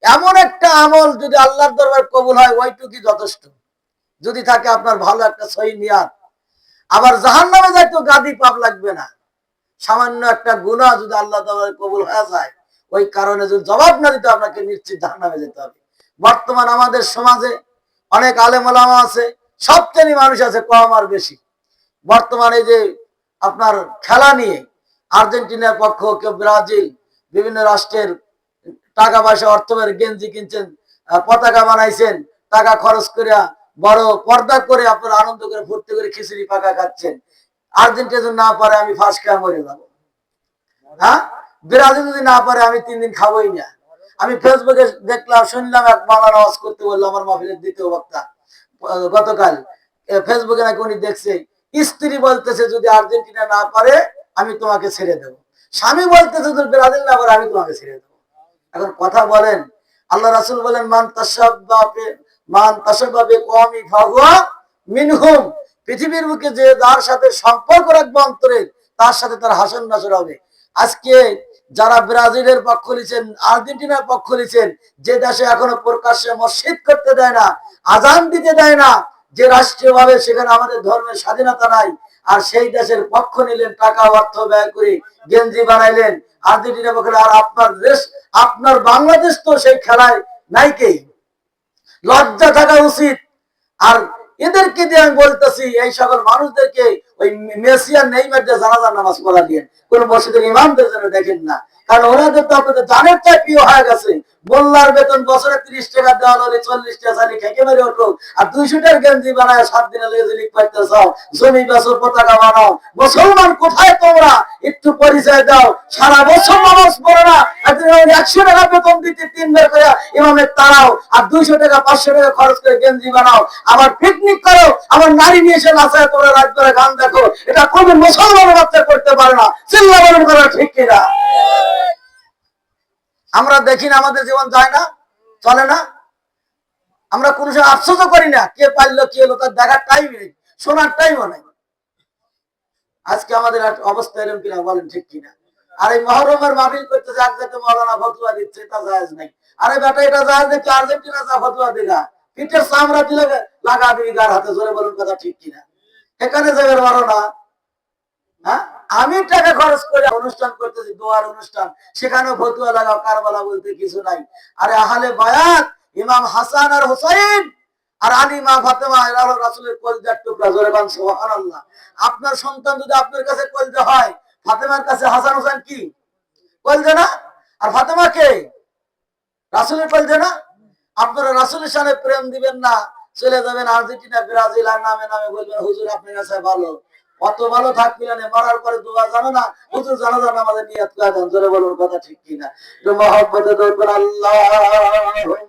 এমন একটা আমল যদি আল্লাহর দরবার কবুল হয় ওইটুকুই যথেষ্ট, যদি থাকে আপনার ভালো একটা সহি নিয়াত। আবার জাহান্নামে যাইতো গাদি পাপ লাগবে না, সামান্য একটা গুনাহ যদি আল্লাহ দরবারে কবুল হয়ে যায়, ওই কারণে যদি জবাব না দিতে আপনাকে নিশ্চিত জাহান্নামে যেতে হবে। বর্তমান আমাদের সমাজে অনেক আলেম ওলামা আছে, সব শ্রেণী মানুষ আছে, কম আর বেশি। বর্তমানে যে আপনার খেলা নিয়ে আর্জেন্টিনার পক্ষ, কেউ ব্রাজিল, বিভিন্ন রাষ্ট্রের টাকা পয়সা অর্থ বের গেঞ্জি কিনছেন, পতাকা বানাইছেন, টাকা খরচ করে বড় পর্দা করে আপনার আনন্দ করে ফুর্তি করে খিচুড়ি পাকা খাচ্ছেন। আর্জেন্টিনা যদি না পারে আমি ফার্স্ট খেয়ে মরে যাবো, হ্যাঁ, ব্রাজিল যদি না পারে আমি 3 দিন খাবোই না। আমি ফেসবুকে দেখলাম, শুনলাম এক মাওলানা ওয়াজ করতে বললো আমার মাহফিলের দ্বিতীয় বক্তা গতকাল, ফেসবুকে নাকি উনি দেখছে স্ত্রী বলতেছে যদি আর্জেন্টিনা না পারে আমি তোমাকে ছেড়ে দেবো, স্বামী বলতেছে যদি ব্রাজিল না পারে আমি তোমাকে ছেড়ে দেবো। এখন কথা বলেন, আল্লাহ রাসূল বলেন মান তাসাব্বা বিকওমি ফাহুয়া মিনহুম, পৃথিবীর বুকে যে যার সাথে সম্পর্ক রাখবে অন্তরে তার সাথে তার হাসন নাসর হবে। আজকে যারা ব্রাজিলের পক্ষ নিচ্ছেন, আর্জেন্টিনার পক্ষ নিচ্ছেন, যে দেশে এখনো প্রকাশ্যে মসজিদ করতে দেয় না, আজান দিতে দেয় না, যে রাষ্ট্রীয় ভাবে সেখানে আমাদের ধর্মের স্বাধীনতা নাই, আর সেই দেশের পক্ষ নিলেন, টাকা অর্থ ব্যয় করে গেঞ্জি বানাইলেন আর্জেন্টিনা পক্ষে। আর আপনার দেশ, আপনার বাংলাদেশ তো সেই খেলায় নাই, কেই লজ্জা থাকা উচিত। আর এদেরকে দিয়ে আমি বলতেছি, এই সকল মানুষদেরকে ওই মেসি আর নেইমার দিয়ে জানাজার নামাজ পড়া দিয়ে কোন মসজিদের ইমামদের জন্য দেখেন না, কারণ ওনাদের তো আপনাদের জানের চাই প্রিয় হয়ে গেছে। মোল্লার বেতন বছরে 30 টাকা দেওয়া হলে 40 টাকা চালি খেকে মেরে ওঠো, আর 200 টাকার গেঞ্জি বানায় 7 দিনে লেগে লিখ পাইতে চাও, জমি বেচো, পতাকা বানাও। মুসলমান কোথায় তোমরা? একটু পরিচয় দাও। সারা বছর নামাজ পড়ো না, 100 টাকা বেতন দিতে 3 বার করে ইমামের তারাও, আর 200 টাকা 500 টাকা খরচ করে গেঞ্জি বানাও, আবার পিকনিক করো, আবার নারী নিয়ে এসে নাচায়, তোমরা রাত করে গান দেখো। এটা কোন মুসলমানের বাচ্চা করতে পারে না। চিল্লা বলুন করা ঠিক কিনা? আমরা দেখি না, আমাদের জীবন যায় না, চলে না, আমরা কোন সময় আফসোসও করি না, কে পারলো কি হলো তার দেখার টাইম নেই, শোনার টাইমও নেই। আজকে আমাদের অবস্থা এরকম কিনা বলেন, ঠিক কিনা? আর এই মহরমের মাহফিল করতেছে, এক জায়গাতে মাওলানা ফতোয়া দিচ্ছে, এটা জায়েজ নাই। আরে বেটা, এটা জায়েজ নাকি আর্জেন্টিনা যা ফতোয়া দিলা, পিঠের চামড়া দিলে লাগাবি গার হাতে, জোরে বলুন কথা ঠিক কিনা? এখানে যাবে পারো না? হ্যাঁ, আমি টাকা খরচ করে অনুষ্ঠান করতেছি, দোয়ার অনুষ্ঠান, সেখানেও ফতুয়া লাগাও, কারবালা বলতে কিছু নাই। আরে আহলে বায়াত, ইমাম হাসান আর হুসাইন আর আলী মা ফাতেমা, এরা হলো রাসূলের কলিজার টুকরা, জোরে বলুন সুবহানাল্লাহ। আপনার সন্তান যদি আপনার কাছে কলিজা হয়, ফাতেমার কাছে হাসান হুসাইন কি কলিজা না? আর ফাতেমা কে? রাসূলের কলিজা না? আপনারা রাসূলের সাথে প্রেম দিবেন না, চলে যাবেন আর্জেন্টিনা, ব্রাজিল, আর নামে নামে বলবেন হুজুর আপনার কাছে ভালো। অত ভালো থাকবি না, মরার পরে দোয়া জানো না, হুজুর জানাজার নামাজে নিয়ত করে দেন, জোরে বলুন কথা ঠিক কিনা? তো মহব্বতে দরকার আল্লাহুম্মা